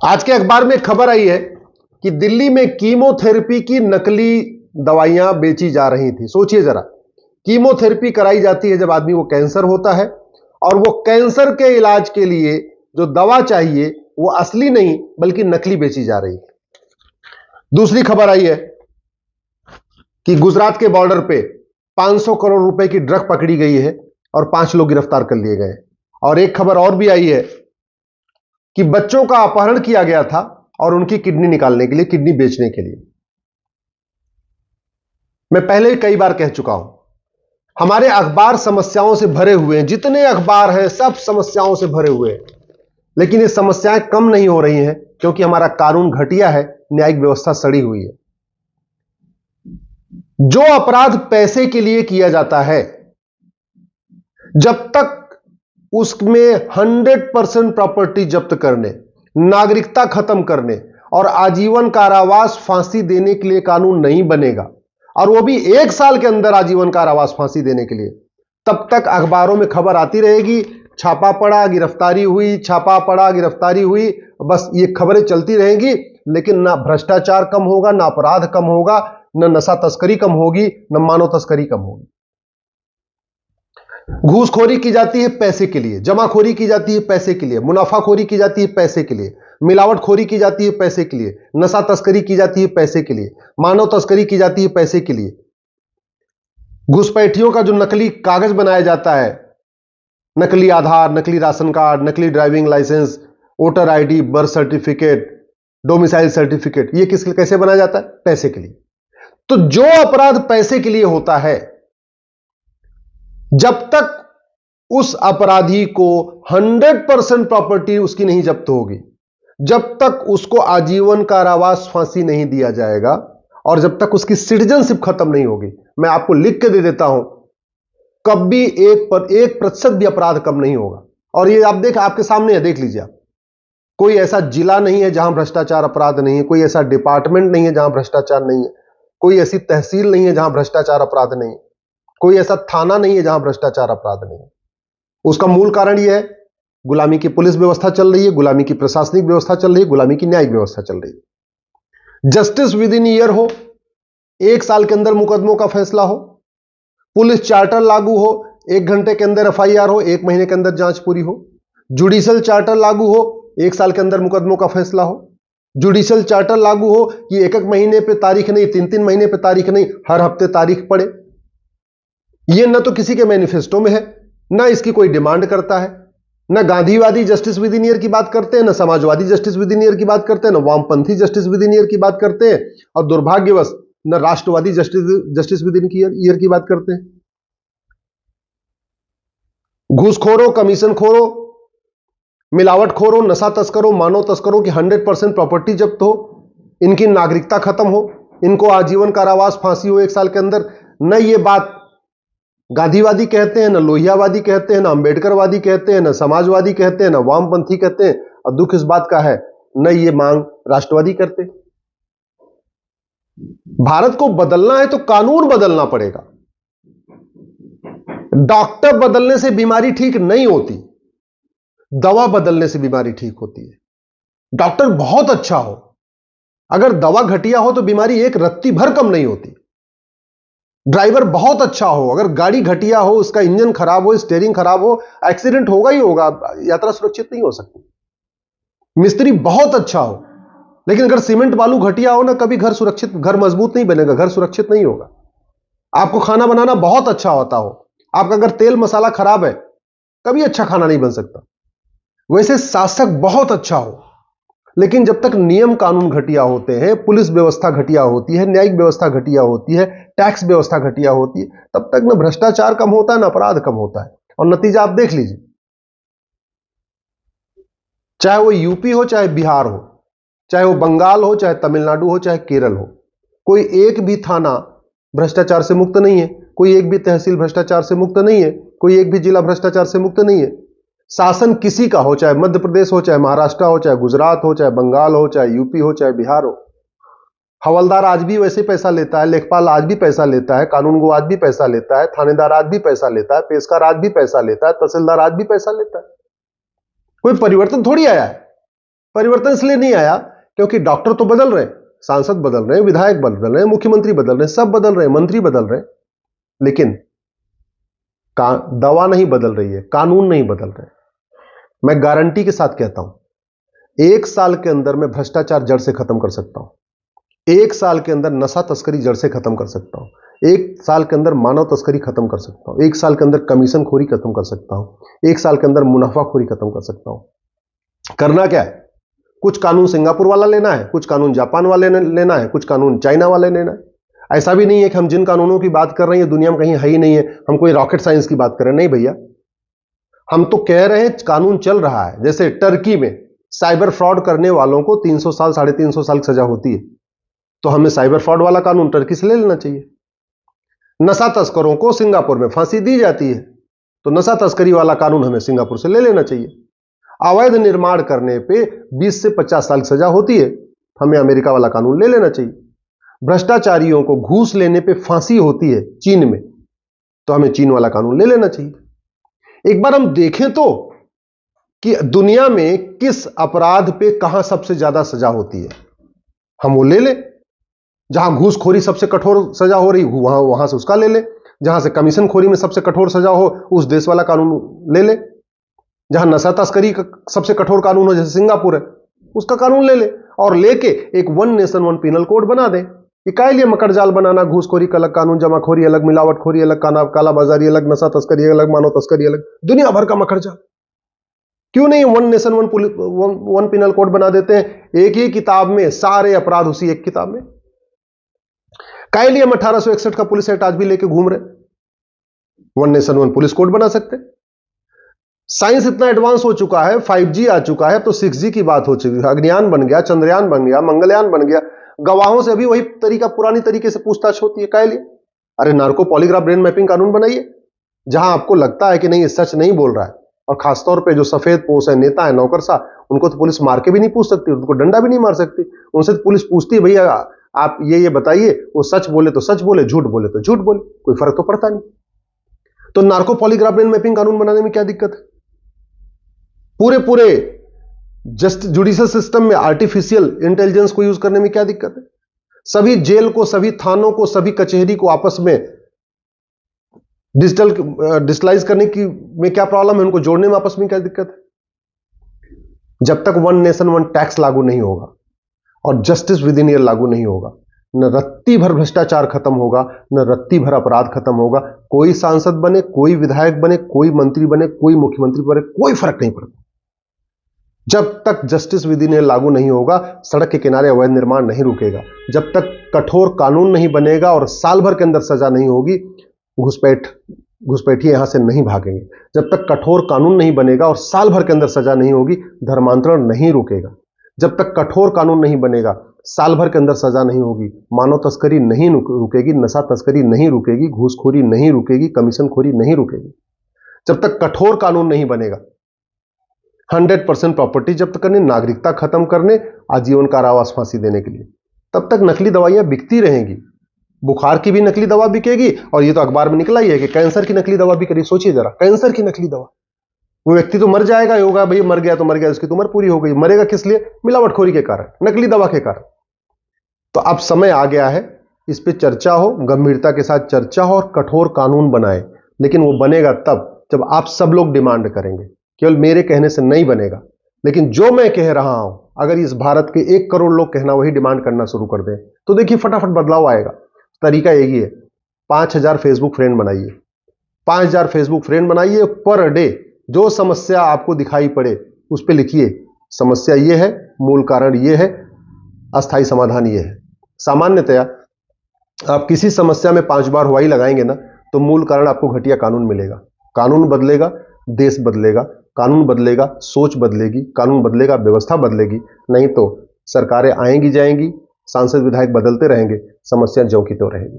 आज के अखबार में खबर आई है कि दिल्ली में कीमोथेरेपी की नकली दवाइयां बेची जा रही थी। सोचिए जरा, कीमोथेरेपी कराई जाती है जब आदमी को कैंसर होता है, और वो कैंसर के इलाज के लिए जो दवा चाहिए वो असली नहीं बल्कि नकली बेची जा रही है। दूसरी खबर आई है कि गुजरात के बॉर्डर पे 500 करोड़ रुपए की ड्रग पकड़ी गई है और 5 लोग गिरफ्तार कर लिए गए। और एक खबर और भी आई है कि बच्चों का अपहरण किया गया था और उनकी किडनी निकालने के लिए, किडनी बेचने के लिए। मैं पहले कई बार कह चुका हूं, हमारे अखबार समस्याओं से भरे हुए हैं। जितने अखबार हैं सब समस्याओं से भरे हुए हैं, लेकिन ये समस्याएं कम नहीं हो रही हैं क्योंकि हमारा कानून घटिया है, न्यायिक व्यवस्था सड़ी हुई है। जो अपराध पैसे के लिए किया जाता है, जब तक उसमें 100% प्रॉपर्टी जब्त करने, नागरिकता खत्म करने और आजीवन कारावास फांसी देने के लिए कानून नहीं बनेगा, और वो भी 1 साल के अंदर आजीवन कारावास फांसी देने के लिए, तब तक अखबारों में खबर आती रहेगी, छापा पड़ा गिरफ्तारी हुई, छापा पड़ा गिरफ्तारी हुई, बस ये खबरें चलती रहेंगी। लेकिन ना भ्रष्टाचार कम होगा, ना अपराध कम होगा, ना नशा तस्करी कम होगी, ना मानव तस्करी कम होगी। घूसखोरी की जाती है पैसे के लिए, जमाखोरी की जाती है पैसे के लिए, मुनाफाखोरी की जाती है पैसे के लिए, मिलावटखोरी की जाती है पैसे के लिए, नशा तस्करी की जाती है पैसे के लिए, मानव तस्करी की जाती है पैसे के लिए। घुसपैठियों का जो नकली कागज बनाया जाता है, नकली आधार, नकली राशन कार्ड, नकली driving licence, voter ID, birth certificate, domicile certificate, ये कैसे बनाया जाता है? पैसे के लिए। तो जो अपराध पैसे के लिए होता है, जब तक उस अपराधी को 100% प्रॉपर्टी उसकी नहीं जब्त होगी, जब तक उसको आजीवन कारावास फांसी नहीं दिया जाएगा, और जब तक उसकी सिटीजनशिप खत्म नहीं होगी, मैं आपको लिख के दे देता हूं, कभी 1% भी अपराध कम नहीं होगा। और ये आप आपके सामने है, देख लीजिए आप। कोई ऐसा जिला नहीं है जहां भ्रष्टाचार अपराध नहीं है, कोई ऐसा डिपार्टमेंट नहीं है जहां भ्रष्टाचार नहीं है, कोई ऐसी तहसील नहीं है जहां भ्रष्टाचार अपराध नहीं है, कोई ऐसा थाना नहीं है जहां भ्रष्टाचार अपराध नहीं है। उसका मूल कारण यह है, गुलामी की पुलिस व्यवस्था चल रही है, गुलामी की प्रशासनिक व्यवस्था चल रही है, गुलामी की न्यायिक व्यवस्था चल रही है। जस्टिस विद इन ईयर हो, 1 साल के अंदर मुकदमों का फैसला हो, पुलिस चार्टर लागू हो, 1 घंटे के अंदर एफआईआर हो, 1 महीने के अंदर जांच पूरी हो। जुडिशियल चार्टर लागू हो, 1 साल के अंदर मुकदमों का फैसला हो। जुडिशियल चार्टर लागू हो कि 1-1 महीने पे तारीख नहीं, 3-3 महीने पे तारीख नहीं, हर हफ्ते तारीख पड़े। यह न तो किसी के मैनिफेस्टो में है, ना इसकी कोई डिमांड करता है। ना गांधीवादी जस्टिस विद इन ईयर की बात करते हैं, ना Samajwadi justice with in year की बात करते हैं, ना वामपंथी जस्टिस विद इन ईयर की बात करते हैं, और दुर्भाग्यवश न राष्ट्रवादी जस्टिस विद इन ईयर की बात करते हैं। घूसखोरों, कमीशनखोरों, मिलावटखोरों, नशा तस्करों, मानव तस्करों की 100% प्रॉपर्टी जब्त हो, इनकी नागरिकता खत्म हो, इनको आजीवन कारावास फांसी हो 1 साल के अंदर। न ये बात गांधीवादी कहते हैं, न लोहियावादी कहते हैं, न अंबेडकरवादी कहते हैं, न समाजवादी कहते हैं, न वामपंथी कहते हैं, और दुख इस बात का है, न ये मांग राष्ट्रवादी करते। भारत को बदलना है तो कानून बदलना पड़ेगा। डॉक्टर बदलने से बीमारी ठीक नहीं होती, दवा बदलने से बीमारी ठीक होती है। डॉक्टर बहुत अच्छा हो, अगर दवा घटिया हो तो बीमारी एक रत्ती भर कम नहीं होती। ड्राइवर बहुत अच्छा हो, अगर गाड़ी घटिया हो, उसका इंजन खराब हो, स्टीयरिंग खराब हो, एक्सीडेंट होगा ही होगा, यात्रा सुरक्षित नहीं हो सकती। मिस्त्री बहुत अच्छा हो, लेकिन अगर सीमेंट बालू घटिया हो ना, कभी घर सुरक्षित, घर मजबूत नहीं बनेगा, घर सुरक्षित नहीं होगा। आपको खाना बनाना बहुत अच्छा होता हो, आपका अगर तेल मसाला खराब है, कभी अच्छा खाना नहीं बन सकता। वैसे शासक बहुत अच्छा हो, लेकिन जब तक नियम कानून घटिया होते हैं, पुलिस व्यवस्था घटिया होती है, न्यायिक व्यवस्था घटिया होती है, टैक्स व्यवस्था घटिया होती है, तब तक न भ्रष्टाचार कम होता है, न अपराध कम होता है। और नतीजा आप देख लीजिए, चाहे वो यूपी हो, चाहे बिहार हो, चाहे वो बंगाल हो, चाहे तमिलनाडु हो, चाहे केरल हो, कोई एक भी थाना भ्रष्टाचार से मुक्त नहीं है, कोई एक भी तहसील भ्रष्टाचार से मुक्त नहीं है, कोई एक भी जिला भ्रष्टाचार से मुक्त नहीं है। शासन किसी का हो, चाहे मध्य प्रदेश हो, चाहे महाराष्ट्र हो, चाहे गुजरात हो, चाहे बंगाल हो, चाहे यूपी हो, चाहे बिहार हो, हवलदार आज भी वैसे पैसा लेता है, लेखपाल आज भी पैसा लेता है, कानूनगो आज भी पैसा लेता है, थानेदार आज भी पैसा लेता है, पेशकार आज भी पैसा लेता है, तहसीलदार आज भी पैसा लेता है। कोई परिवर्तन थोड़ी आया है। परिवर्तन इसलिए नहीं आया क्योंकि डॉक्टर तो बदल रहे हैं, सांसद बदल रहे हैं, विधायक बदल रहे हैं, मुख्यमंत्री बदल रहे हैं, सब बदल रहे हैं, मंत्री बदल रहे हैं, लेकिन दवा नहीं बदल रही है, कानून नहीं बदल रहे। मैं गारंटी के साथ कहता हूं, 1 साल के अंदर मैं भ्रष्टाचार जड़ से खत्म कर सकता हूं, 1 साल के अंदर नशा तस्करी जड़ से खत्म कर सकता हूं, 1 साल के अंदर मानव तस्करी खत्म कर सकता हूं, 1 साल के अंदर कमीशन खोरी खत्म कर सकता हूं, 1 साल के अंदर मुनाफाखोरी खत्म कर सकता हूं। करना क्या है? कुछ कानून सिंगापुर वाला लेना है, कुछ कानून जापान वाले लेना है, कुछ कानून चाइना वाले लेना है। ऐसा भी नहीं है कि हम जिन कानूनों की बात कर रहे हैं दुनिया में कहीं है ही नहीं है, हम कोई रॉकेट साइंस की बात कर रहे हैं, नहीं भैया। हम तो कह रहे हैं कानून चल रहा है। जैसे टर्की में साइबर फ्रॉड करने वालों को 300 साल 350 साल की सजा होती है, तो हमें साइबर फ्रॉड वाला कानून टर्की से ले लेना चाहिए। नशा तस्करों को सिंगापुर में फांसी दी जाती है, तो नशा तस्करी वाला कानून हमें सिंगापुर से ले लेना चाहिए। अवैध निर्माण करने पे 20 से 50 साल की सजा होती है, हमें अमेरिका वाला कानून ले लेना चाहिए। भ्रष्टाचारियों को घूस लेने पे फांसी होती है चीन में, तो हमें चीन वाला कानून ले लेना चाहिए। एक बार हम देखें तो कि दुनिया में किस अपराध पे कहां सबसे ज्यादा सजा होती है, हम वो ले लें। जहां घूसखोरी सबसे कठोर सजा हो रही वहां से उसका ले ले, जहां से कमीशन खोरी में सबसे कठोर सजा हो उस देश वाला कानून ले ले, जहां नशा तस्करी का सबसे कठोर कानून हो जैसे सिंगापुर है उसका कानून ले ले, और लेके एक one nation one penal code बना दे। इकाई लिए मकर जाल बनाना, घूसखोरी का अलग कानून, जमाखोरी अलग, मिलावटखोरी अलग, कालाबाजारी अलग, नशा तस्करी अलग, मानव तस्करी अलग, दुनिया भर का मकर जाल। क्यों नहीं one nation one penal code बना देते हैं, एक ही किताब में सारे अपराध उसी एक किताब में। काहे लिए हम 1861 का पुलिस एक्ट आज भी लेके घूम रहे? One nation one police code बना सकते। साइंस इतना एडवांस हो चुका है, 5G आ चुका है, तो 6G की बात हो चुकी है, अग्नियान बन गया, चंद्रयान बन गया, मंगलयान बन गया। गवाहों से अभी वही तरीका, पुरानी तरीके से पूछताछ होती है। काहे लिए? अरे नार्को पॉलीग्राफ ब्रेन मैपिंग कानून बनाइए, जहां आपको लगता है कि नहीं ये सच नहीं बोल रहा है, और खासतौर पे जो सफेद पोश है, नेता है, नौकरशाह, उनको तो पुलिस मार के भी नहीं पूछ सकती, उनको डंडा भी नहीं मार सकती। उनसे तो पुलिस पूछती है भैया आप ये बताइए, वो सच बोले तो सच बोले, झूठ बोले तो झूठ बोले, कोई फर्क तो पड़ता नहीं। तो नार्को पॉलीग्राफ ब्रेन मैपिंग कानून बनाने में क्या दिक्कत है? पूरे जुडिशियल सिस्टम में आर्टिफिशियल इंटेलिजेंस को यूज करने में क्या दिक्कत है? सभी जेल को, सभी थानों को, सभी कचहरी को आपस में डिजिटलाइज करने की में क्या प्रॉब्लम है? उनको जोड़ने में आपस में क्या दिक्कत है? जब तक वन नेशन वन टैक्स लागू नहीं होगा और जस्टिस विद इन ईयर लागू नहीं होगा, न रत्ती भर भ्रष्टाचार खत्म होगा, न रत्ती भर अपराध खत्म होगा। कोई सांसद बने, कोई विधायक बने, कोई मंत्री बने, कोई मुख्यमंत्री बने, कोई फर्क नहीं पड़ता। जब तक जस्टिस विद इन ईयर लागू नहीं होगा, सड़क के किनारे अवैध निर्माण नहीं रुकेगा। जब तक कठोर कानून नहीं बनेगा और साल भर के अंदर सजा नहीं होगी, घुसपैठिए यहां से नहीं भागेंगे। जब तक कठोर कानून नहीं बनेगा और साल भर के अंदर सजा नहीं होगी, धर्मांतरण नहीं रुकेगा। जब तक कठोर कानून नहीं बनेगा, साल भर के अंदर सजा नहीं होगी, मानव तस्करी नहीं रुकेगी, नशा तस्करी नहीं रुकेगी, घूसखोरी नहीं रुकेगी, कमीशन खोरी नहीं रुकेगी। जब तक कठोर कानून नहीं बनेगा, 100% प्रॉपर्टी जब्त करने, नागरिकता खत्म करने, आजीवन कारावास फांसी देने के लिए, तब तक नकली दवाइयां बिकती रहेंगी। बुखार की भी नकली दवा बिकेगी, और ये तो अखबार में निकला ही है कि कैंसर की नकली दवा बिक रही। सोचिए जरा, कैंसर की नकली दवा। वो व्यक्ति तो मर जाएगा ही होगा, भैया मर गया तो मर गया, उसकी तो उम्र पूरी हो गई। मरेगा किस लिए? मिलावटखोरी के कारण, नकली दवा के कारण। तो अब समय आ गया है, इस पे चर्चा हो, गंभीरता के साथ चर्चा हो और कठोर कानून बनाए। लेकिन वो बनेगा तब जब आप सब लोग डिमांड करेंगे। केवल मेरे कहने से नहीं बनेगा, लेकिन जो मैं कह रहा हूं, अगर इस भारत के 1 करोड़ लोग कहना वही डिमांड करना शुरू कर दें, तो देखिए फटाफट बदलाव आएगा। तरीका यही है, 5000 फेसबुक फ्रेंड बनाइए, 5000 फेसबुक फ्रेंड बनाइए। पर डे जो समस्या आपको दिखाई पड़े उस पर लिखिए, समस्या ये है, मूल कारण ये है, अस्थायी समाधान ये है। सामान्यतया आप किसी समस्या में 5 बार हुआई लगाएंगे ना, तो मूल कारण आपको घटिया कानून मिलेगा। कानून बदलेगा, देश बदलेगा। कानून बदलेगा, सोच बदलेगी। कानून बदलेगा, व्यवस्था बदलेगी। नहीं तो सरकारें आएंगी जाएंगी, सांसद विधायक बदलते रहेंगे, समस्या ज्यों की त्यों रहेगी।